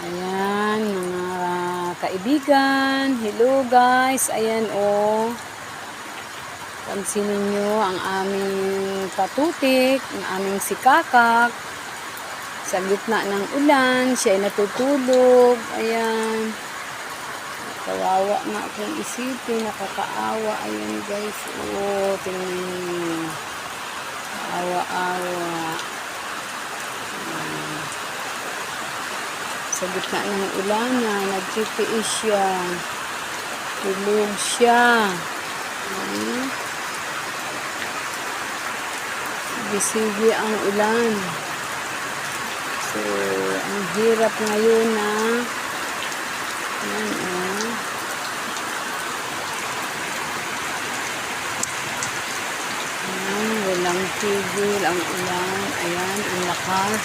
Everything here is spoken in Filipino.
Ayan, mga kaibigan. Hello guys. Ayan pansinin nyo ang aming patutik, ang aming sikakak. Sa gitna ng ulan, siya ay natutulog. Ayan. Kawawa nga kung isipin, nakakaawa. Ayan guys. Tingnan nyo. Awa-awa. Sa gitna ng ulan na nagtitiis siya. Tulog siya. Sige ang ulan. So, ang hirap ngayon na walang tigil ang ulan. Ayan, ang lakas.